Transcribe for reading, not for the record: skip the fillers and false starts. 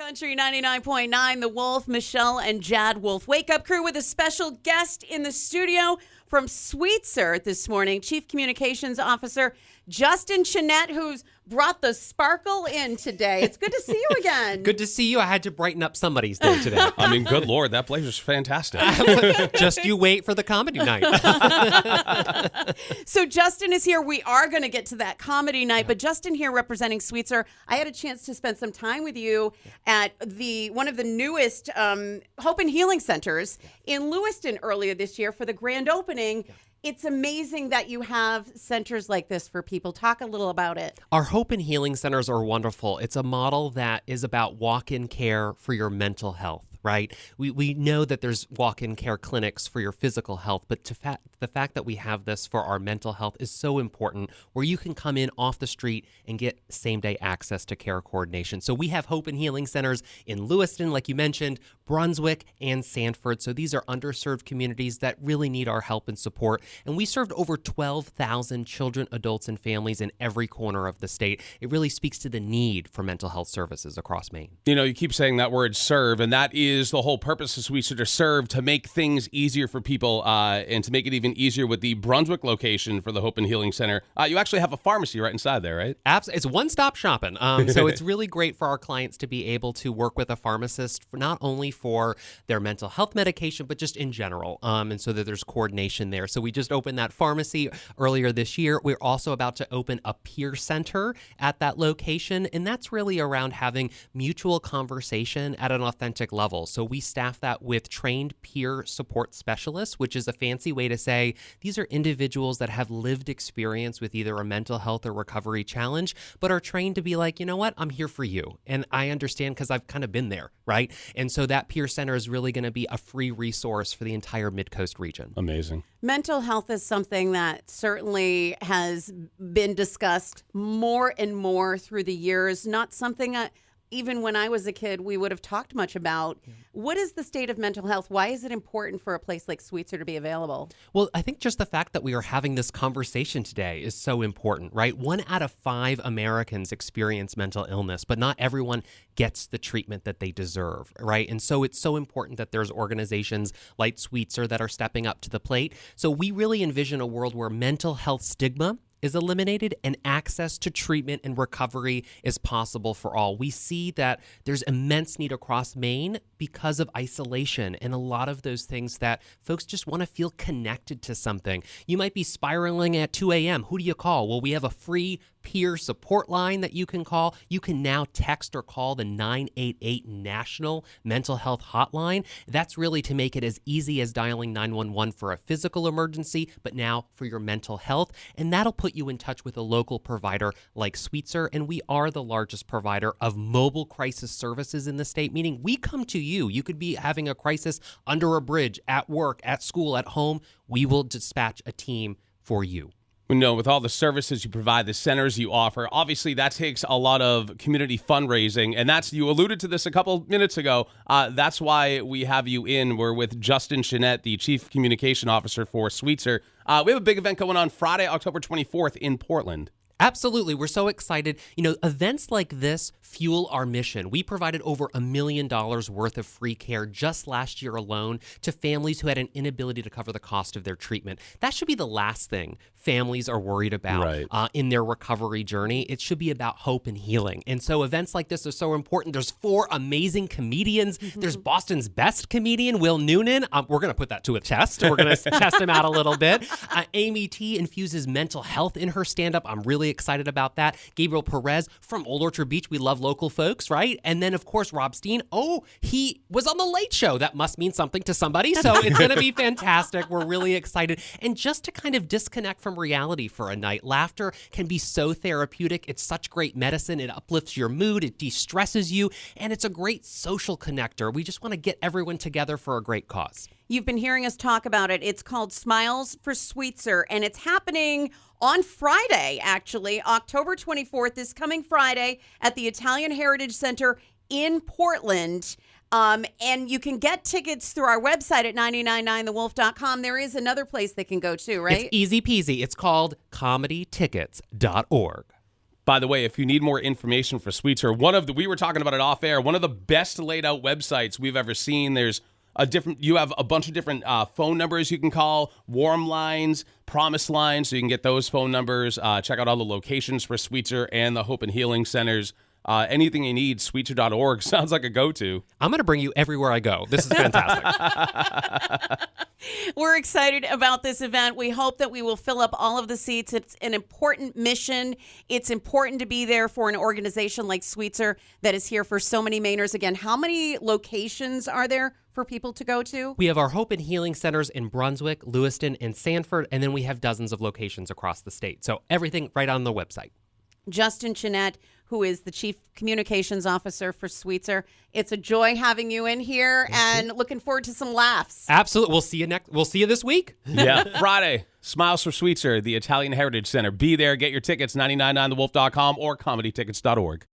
Country 99.9, The Wolf, Michelle and Jadd Wolf. Wake Up Crew with a special guest in the studio from Sweetser this morning. Chief Communications Officer Justin Chenette, who's brought the sparkle in today. It's good to see you again. Good to see you. I had to brighten up somebody's day today. I mean, good Lord, that place was fantastic. Just you wait for the comedy night. So Justin is here. We are going to get to that comedy night, but Justin here representing Sweetser. I had a chance to spend some time with you at one of the newest Hope and Healing Centers in Lewiston earlier this year for the grand opening. It's amazing that you have centers like this for people. Talk a little about it. Our Hope and Healing Centers are wonderful. It's a model that is about walk-in care for your mental health, right? We know that there's walk-in care clinics for your physical health, but the fact that we have this for our mental health is so important, where you can come in off the street and get same-day access to care coordination. So we have Hope and Healing Centers in Lewiston, like you mentioned, Brunswick, and Sanford. So these are underserved communities that really need our help and support. And we served over 12,000 children, adults, and families in every corner of the state. It really speaks to the need for mental health services across Maine. You know, you keep saying that word serve, and that is the whole purpose of Sweetser, to serve, to make things easier for people, and to make it even easier with the Brunswick location for the Hope and Healing Center. You actually have a pharmacy right inside there, right? Absolutely. It's one-stop shopping. So it's really great for our clients to be able to work with a pharmacist for not only for their mental health medication, but just in general, and so that there's coordination there. So we just opened that pharmacy earlier this year. We're also about to open a peer center at that location, and that's really around having mutual conversation at an authentic level. So we staff that with trained peer support specialists, which is a fancy way to say these are individuals that have lived experience with either a mental health or recovery challenge, but are trained to be like, you know what, I'm here for you. And I understand because I've kind of been there, right? And so that peer center is really going to be a free resource for the entire Mid-Coast region. Amazing. Mental health is something that certainly has been discussed more and more through the years. Not something even when I was a kid we would have talked much about. Yeah. What is the state of mental health? Why is it important for a place like Sweetser to be available? Well, I think just the fact that we are having this conversation today is so important, right? 1 out of 5 Americans experience mental illness, but not everyone gets the treatment that they deserve, right? And so it's so important that there's organizations like Sweetser that are stepping up to the plate. So we really envision a world where mental health stigma is eliminated and access to treatment and recovery is possible for all. We see that there's immense need across Maine because of isolation and a lot of those things that folks just want to feel connected to something. You might be spiraling at 2 a.m. Who do you call? Well, we have a free peer support line that you can call. You can now text or call the 988 National Mental Health Hotline. That's really to make it as easy as dialing 911 for a physical emergency, but now for your mental health. And that'll put you in touch with a local provider like Sweetser. And we are the largest provider of mobile crisis services in the state, meaning we come to you. You could be having a crisis under a bridge, at work, at school, at home. We will dispatch a team for you. No, with all the services you provide, the centers you offer, obviously that takes a lot of community fundraising, and you alluded to this a couple minutes ago. That's why we have you in. We're with Justin Chenette, the Chief Communication Officer for Sweetser. We have a big event going on Friday, October 24th in Portland. Absolutely. We're so excited. You know, events like this fuel our mission. We provided over $1 million worth of free care just last year alone to families who had an inability to cover the cost of their treatment. That should be the last thing families are worried about in their recovery journey. It should be about hope and healing. And so events like this are so important. There's 4 amazing comedians. Mm-hmm. There's Boston's best comedian, Will Noonan. We're going to put that to a test. We're going to test him out a little bit. Amy T. infuses mental health in her stand-up. I'm really excited about that. Gabriel Perez from Old Orchard Beach. We love local folks, right? And then, of course, Rob Steen. Oh, he was on The Late Show. That must mean something to somebody. So it's going to be fantastic. We're really excited. And just to kind of disconnect from reality for a night, laughter can be so therapeutic. It's such great medicine. It uplifts your mood. It de-stresses you. And it's a great social connector. We just want to get everyone together for a great cause. You've been hearing us talk about it. It's called Smiles for Sweetser, and it's happening on Friday, actually, October 24th, this coming Friday at the Italian Heritage Center in Portland. And you can get tickets through our website at 999thewolf.com. There is another place they can go to, right? It's easy peasy. It's called comedytickets.org. By the way, if you need more information for Sweetser, we were talking about it off air, one of the best laid out websites we've ever seen. There's you have a bunch of different phone numbers you can call, warm lines, promise lines, so you can get those phone numbers. Check out all the locations for Sweetser and the Hope and Healing Centers. Anything you need, sweetser.org sounds like a go-to. I'm going to bring you everywhere I go. This is fantastic. We're excited about this event. We hope that we will fill up all of the seats. It's an important mission. It's important to be there for an organization like Sweetser that is here for so many Mainers. Again, how many locations are there for people to go to? We have our Hope and Healing Centers in Brunswick, Lewiston, and Sanford, and then we have dozens of locations across the state. So everything right on the website. Justin Chenette, who is the Chief Communications Officer for Sweetser. It's a joy having you in here and looking forward to some laughs. Absolutely. We'll see you this week. Yeah, Friday. Smiles for Sweetser, the Italian Heritage Center. Be there. Get your tickets, 999thewolf.com or comedytickets.org.